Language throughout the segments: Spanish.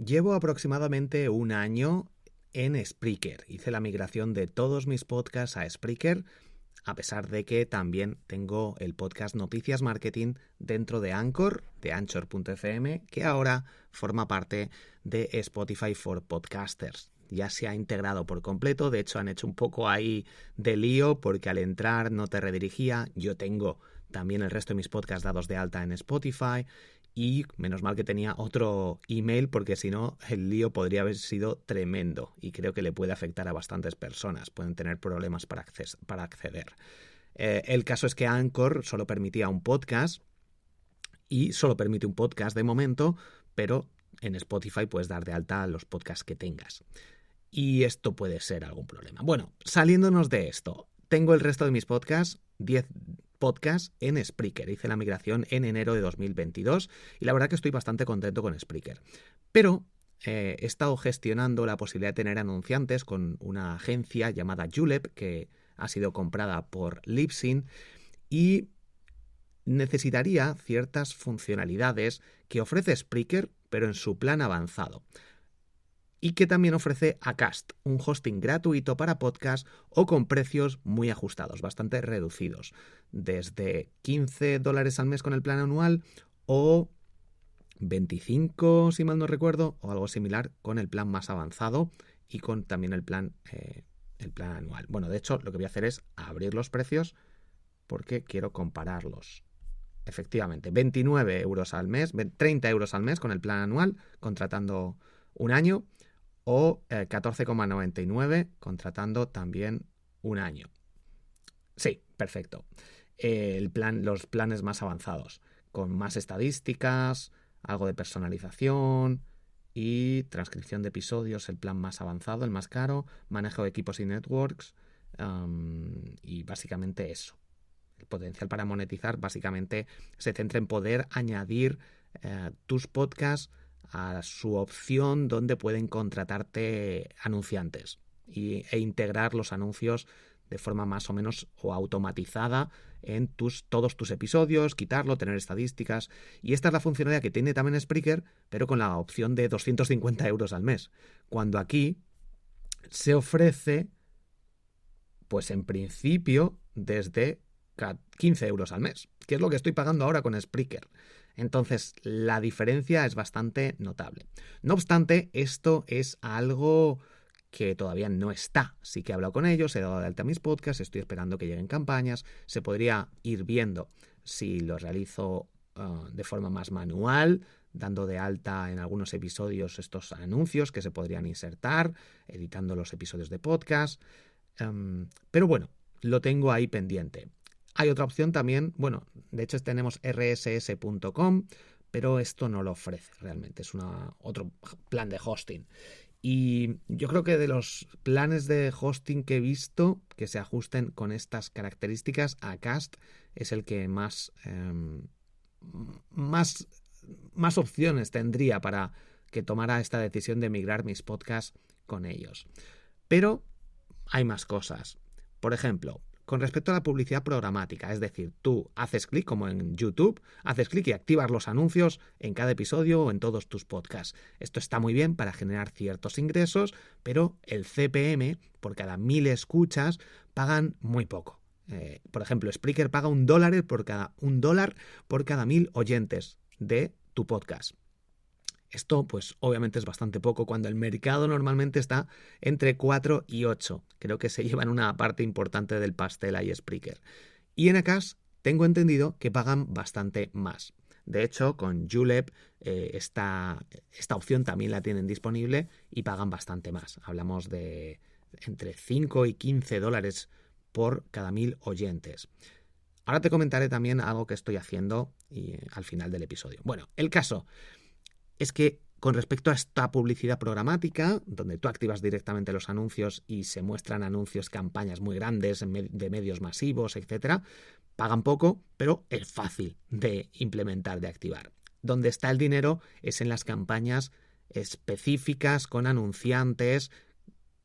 Llevo aproximadamente un año en Spreaker. Hice la migración de todos mis podcasts a Spreaker, a pesar de que también tengo el podcast Noticias Marketing dentro de Anchor, de Anchor.fm, que ahora forma parte de Spotify for Podcasters. Ya se ha integrado por completo, de hecho han hecho un poco ahí de lío porque al entrar no te redirigía. Yo tengo también el resto de mis podcasts dados de alta en Spotify y menos mal que tenía otro email porque si no el lío podría haber sido tremendo y creo que le puede afectar a bastantes personas, pueden tener problemas para acceder. El caso es que Anchor solo permitía un podcast y solo permite un podcast de momento, pero en Spotify puedes dar de alta los podcasts que tengas. Y esto puede ser algún problema. Bueno, saliéndonos de esto, tengo el resto de mis podcasts, 10 podcasts en Spreaker. Hice la migración en enero de 2022 y la verdad que estoy bastante contento con Spreaker. Pero he estado gestionando la posibilidad de tener anunciantes con una agencia llamada Julep que ha sido comprada por Libsyn y necesitaría ciertas funcionalidades que ofrece Spreaker pero en su plan avanzado. Y que también ofrece Acast, un hosting gratuito para podcast o con precios muy ajustados, bastante reducidos, desde $15 al mes con el plan anual o 25, si mal no recuerdo, o algo similar con el plan más avanzado y con también el plan anual. Bueno, de hecho, lo que voy a hacer es abrir los precios porque quiero compararlos. Efectivamente, 29 euros al mes, 30 euros al mes con el plan anual, contratando un año, o 14,99 contratando también un año. Sí, perfecto. Los planes más avanzados, con más estadísticas, algo de personalización y transcripción de episodios, el plan más avanzado, el más caro, manejo de equipos y networks, y básicamente eso. El potencial para monetizar básicamente se centra en poder añadir tus podcasts a su opción donde pueden contratarte anunciantes e integrar los anuncios de forma más o menos o automatizada en todos tus episodios, quitarlo, tener estadísticas. Y esta es la funcionalidad que tiene también Spreaker, pero con la opción de 250 euros al mes. Cuando aquí se ofrece, pues en principio, desde 15 euros al mes, que es lo que estoy pagando ahora con Spreaker. Entonces, la diferencia es bastante notable. No obstante, esto es algo que todavía no está. Sí que he hablado con ellos, he dado de alta mis podcasts, estoy esperando que lleguen campañas. Se podría ir viendo si lo realizo de forma más manual, dando de alta en algunos episodios estos anuncios que se podrían insertar, editando los episodios de podcast. Pero bueno, lo tengo ahí pendiente. Hay otra opción también, bueno, de hecho tenemos rss.com, pero esto no lo ofrece realmente, es otro plan de hosting. Y yo creo que de los planes de hosting que he visto que se ajusten con estas características, Acast es el que más opciones tendría para que tomara esta decisión de migrar mis podcasts con ellos. Pero hay más cosas. Por ejemplo, con respecto a la publicidad programática, es decir, tú haces clic como en YouTube, haces clic y activas los anuncios en cada episodio o en todos tus podcasts. Esto está muy bien para generar ciertos ingresos, pero el CPM por cada 1000 escuchas pagan muy poco. Por ejemplo, Spreaker paga $1 por cada 1000 oyentes de tu podcast. Esto, pues, obviamente es bastante poco cuando el mercado normalmente está entre 4 y 8. Creo que se llevan una parte importante del pastel ahí Spreaker. Y en Acast tengo entendido que pagan bastante más. De hecho, con Julep esta opción también la tienen disponible y pagan bastante más. Hablamos de entre 5 y 15 dólares por cada 1000 oyentes. Ahora te comentaré también algo que estoy haciendo al final del episodio. Bueno, el caso es que con respecto a esta publicidad programática, donde tú activas directamente los anuncios y se muestran anuncios, campañas muy grandes de medios masivos, etcétera, pagan poco, pero es fácil de implementar, de activar. Donde está el dinero es en las campañas específicas con anunciantes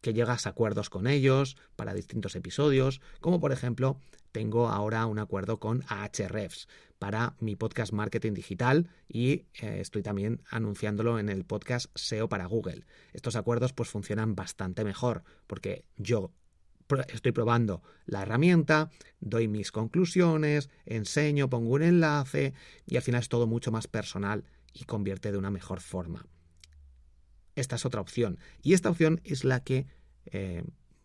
que llegas a acuerdos con ellos para distintos episodios, como por ejemplo tengo ahora un acuerdo con Ahrefs para mi podcast Marketing Digital y estoy también anunciándolo en el podcast SEO para Google. Estos acuerdos pues funcionan bastante mejor porque yo estoy probando la herramienta, doy mis conclusiones, enseño, pongo un enlace y al final es todo mucho más personal y convierte de una mejor forma. Esta es otra opción y esta opción es la que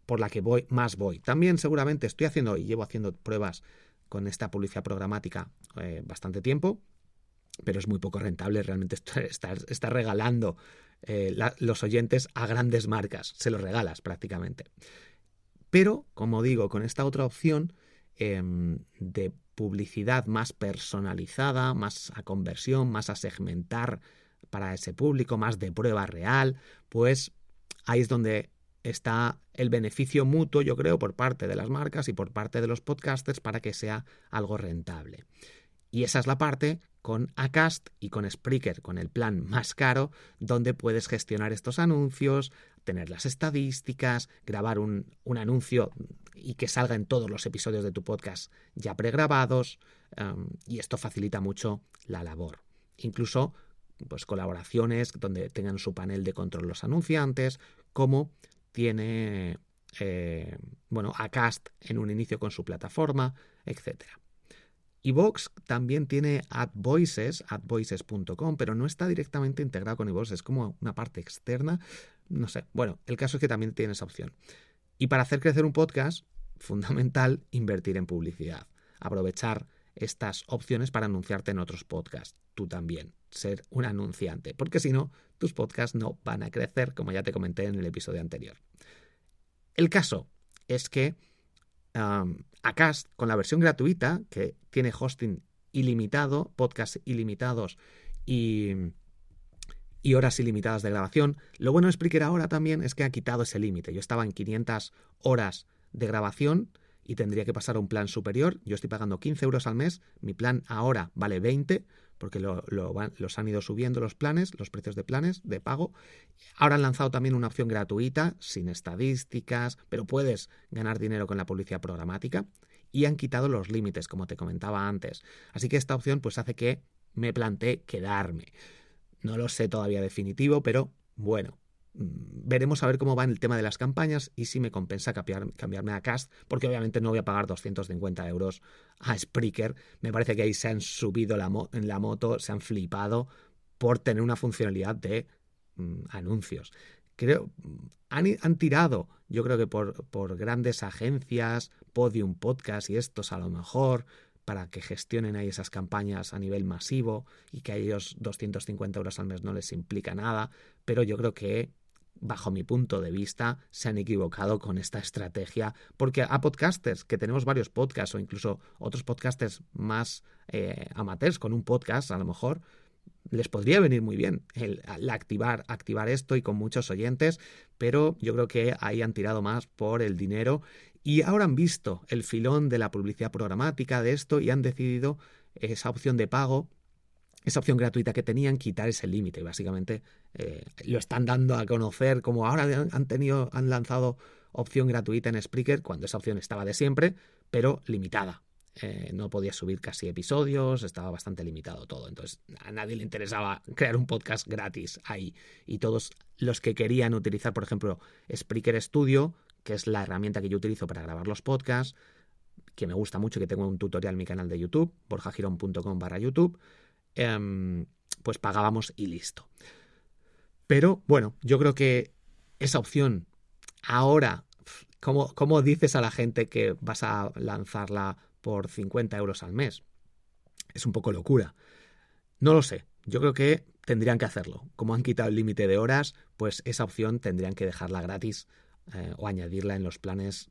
por la que voy. También seguramente estoy haciendo y llevo haciendo pruebas con esta publicidad programática bastante tiempo, pero es muy poco rentable. Realmente está regalando los oyentes a grandes marcas, se los regalas prácticamente. Pero, como digo, con esta otra opción de publicidad más personalizada, más a conversión, más a segmentar para ese público, más de prueba real, pues ahí es donde está el beneficio mutuo, yo creo, por parte de las marcas y por parte de los podcasters para que sea algo rentable. Y esa es la parte con Acast y con Spreaker, con el plan más caro, donde puedes gestionar estos anuncios, tener las estadísticas, grabar un anuncio y que salga en todos los episodios de tu podcast ya pregrabados, y esto facilita mucho la labor. Incluso pues colaboraciones donde tengan su panel de control los anunciantes, como tiene Acast en un inicio con su plataforma, etcétera. iVoox también tiene AdVoices, advoices.com, pero no está directamente integrado con iVoox, es como una parte externa, no sé. Bueno, el caso es que también tiene esa opción. Y para hacer crecer un podcast, fundamental invertir en publicidad, aprovechar estas opciones para anunciarte en otros podcasts, tú también, ser un anunciante, porque si no, tus podcasts no van a crecer, como ya te comenté en el episodio anterior. El caso es que Acast, con la versión gratuita, que tiene hosting ilimitado, podcasts ilimitados y horas ilimitadas de grabación. Lo bueno de Spreaker ahora también es que ha quitado ese límite. Yo estaba en 500 horas de grabación y tendría que pasar a un plan superior. Yo estoy pagando 15 euros al mes. Mi plan ahora vale 20 porque los han ido subiendo los precios de planes de pago. Ahora han lanzado también una opción gratuita, sin estadísticas, pero puedes ganar dinero con la publicidad programática. Y han quitado los límites, como te comentaba antes. Así que esta opción pues hace que me plantee quedarme. No lo sé todavía definitivo, pero bueno, veremos a ver cómo va en el tema de las campañas y si me compensa cambiarme a Acast, porque obviamente no voy a pagar 250 euros a Spreaker. Me parece que ahí se han subido en la moto, se han flipado por tener una funcionalidad de anuncios. Han tirado, yo creo que por grandes agencias, Podium Podcast y estos a lo mejor, para que gestionen ahí esas campañas a nivel masivo y que a ellos 250 euros al mes no les implica nada, pero yo creo que, bajo mi punto de vista, se han equivocado con esta estrategia, porque a podcasters, que tenemos varios podcasts o incluso otros podcasters más amateurs con un podcast, a lo mejor les podría venir muy bien el activar esto y con muchos oyentes, pero yo creo que ahí han tirado más por el dinero y ahora han visto el filón de la publicidad programática de esto y han decidido esa opción de pago, esa opción gratuita que tenían, quitar ese límite. Básicamente lo están dando a conocer como ahora han lanzado opción gratuita en Spreaker cuando esa opción estaba de siempre, pero limitada. No podía subir casi episodios, estaba bastante limitado todo. Entonces a nadie le interesaba crear un podcast gratis ahí. Y todos los que querían utilizar, por ejemplo, Spreaker Studio, que es la herramienta que yo utilizo para grabar los podcasts, que me gusta mucho, que tengo un tutorial en mi canal de YouTube, borjagirón.com/YouTube, pues pagábamos y listo. Pero bueno, yo creo que esa opción ahora, ¿cómo dices a la gente que vas a lanzarla por 50 euros al mes? Es un poco locura. No lo sé. Yo creo que tendrían que hacerlo. Como han quitado el límite de horas, pues esa opción tendrían que dejarla gratis o añadirla en los planes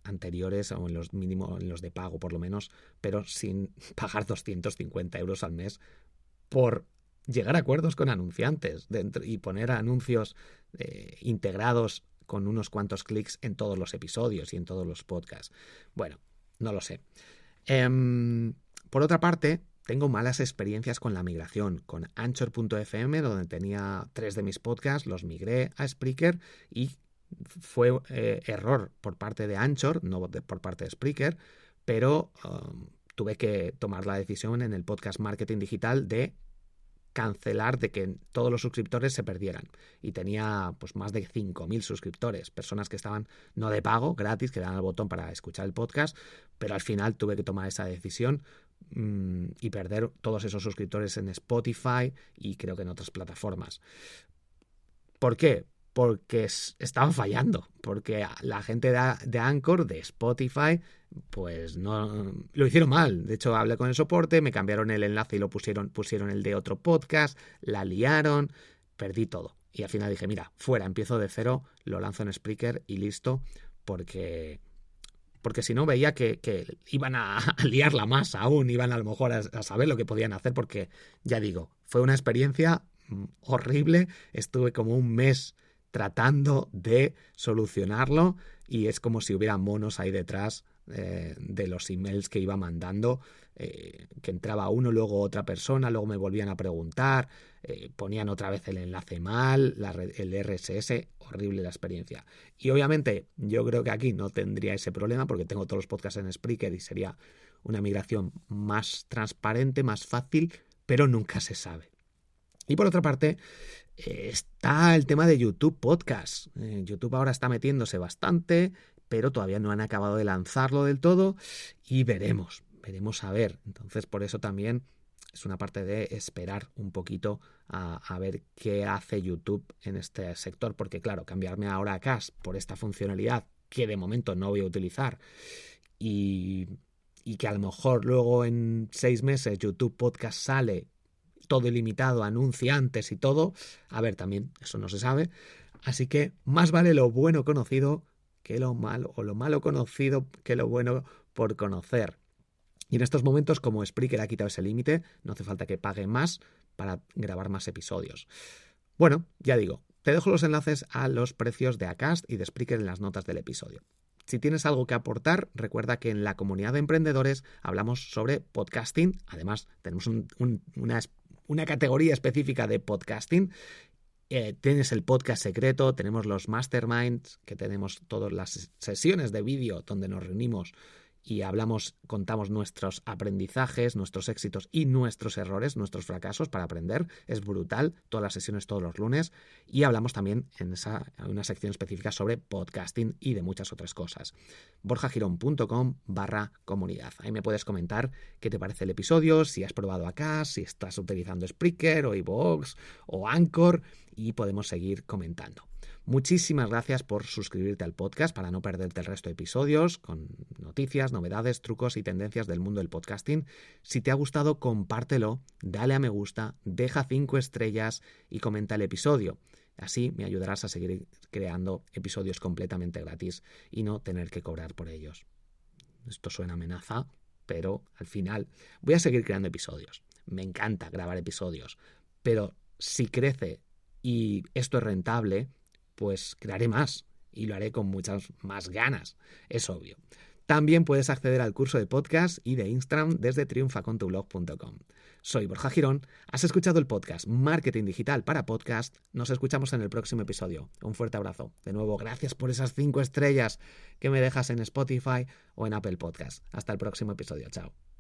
anteriores o en los mínimos, en los de pago por lo menos, pero sin pagar 250 euros al mes por llegar a acuerdos con anunciantes y poner anuncios integrados con unos cuantos clics en todos los episodios y en todos los podcasts. Bueno, no lo sé. Por otra parte, tengo malas experiencias con la migración, con Anchor.fm, donde tenía 3 de mis podcasts, los migré a Spreaker y fue error por parte de Anchor, no por parte de Spreaker, pero tuve que tomar la decisión en el podcast Marketing Digital de cancelar, de que todos los suscriptores se perdieran. Y tenía pues más de 5.000 suscriptores, personas que estaban no de pago, gratis, que dan al botón para escuchar el podcast, pero al final tuve que tomar esa decisión y perder todos esos suscriptores en Spotify y creo que en otras plataformas. ¿Por qué? Porque estaban fallando, porque la gente de Anchor, de Spotify, pues no lo hicieron mal. De hecho, hablé con el soporte, me cambiaron el enlace y lo pusieron el de otro podcast, la liaron, perdí todo. Y al final dije, mira, fuera, empiezo de cero, lo lanzo en Spreaker y listo, porque si no veía que iban a liarla más aún, iban a lo mejor a saber lo que podían hacer, porque ya digo, fue una experiencia horrible, estuve como un mes tratando de solucionarlo y es como si hubiera monos ahí detrás de los emails que iba mandando, que entraba uno, luego otra persona, luego me volvían a preguntar, ponían otra vez el enlace mal, el RSS, horrible la experiencia. Y obviamente yo creo que aquí no tendría ese problema porque tengo todos los podcasts en Spreaker y sería una migración más transparente, más fácil, pero nunca se sabe. Y por otra parte, está el tema de YouTube Podcast. YouTube ahora está metiéndose bastante, pero todavía no han acabado de lanzarlo del todo y veremos a ver. Entonces, por eso también es una parte de esperar un poquito a ver qué hace YouTube en este sector, porque claro, cambiarme ahora a Cast por esta funcionalidad que de momento no voy a utilizar y que a lo mejor luego en 6 meses YouTube Podcast sale todo ilimitado, anunciantes y todo. A ver, también eso no se sabe. Así que más vale lo bueno conocido que lo malo, o lo malo conocido que lo bueno por conocer. Y en estos momentos, como Spreaker ha quitado ese límite, no hace falta que pague más para grabar más episodios. Bueno, ya digo, te dejo los enlaces a los precios de Acast y de Spreaker en las notas del episodio. Si tienes algo que aportar, recuerda que en la comunidad de emprendedores hablamos sobre podcasting. Además, tenemos una categoría específica de podcasting. Tienes el podcast secreto, tenemos los masterminds, que tenemos todas las sesiones de vídeo donde nos reunimos y contamos nuestros aprendizajes, nuestros éxitos y nuestros errores, nuestros fracasos para aprender. Es brutal, todas las sesiones todos los lunes. Y hablamos también en una sección específica sobre podcasting y de muchas otras cosas. borjagirón.com/comunidad. Ahí me puedes comentar qué te parece el episodio, si has probado Acast, si estás utilizando Spreaker o iVoox o Anchor y podemos seguir comentando. Muchísimas gracias por suscribirte al podcast para no perderte el resto de episodios con noticias, novedades, trucos y tendencias del mundo del podcasting. Si te ha gustado, compártelo, dale a me gusta, deja 5 estrellas y comenta el episodio. Así me ayudarás a seguir creando episodios completamente gratis y no tener que cobrar por ellos. Esto suena amenaza, pero al final voy a seguir creando episodios. Me encanta grabar episodios, pero si crece y esto es rentable, pues crearé más y lo haré con muchas más ganas, es obvio. También puedes acceder al curso de podcast y de Instagram desde triunfacontublog.com. Soy Borja Girón, has escuchado el podcast Marketing Digital para Podcast. Nos escuchamos en el próximo episodio. Un fuerte abrazo. De nuevo, gracias por esas 5 estrellas que me dejas en Spotify o en Apple Podcast. Hasta el próximo episodio. Chao.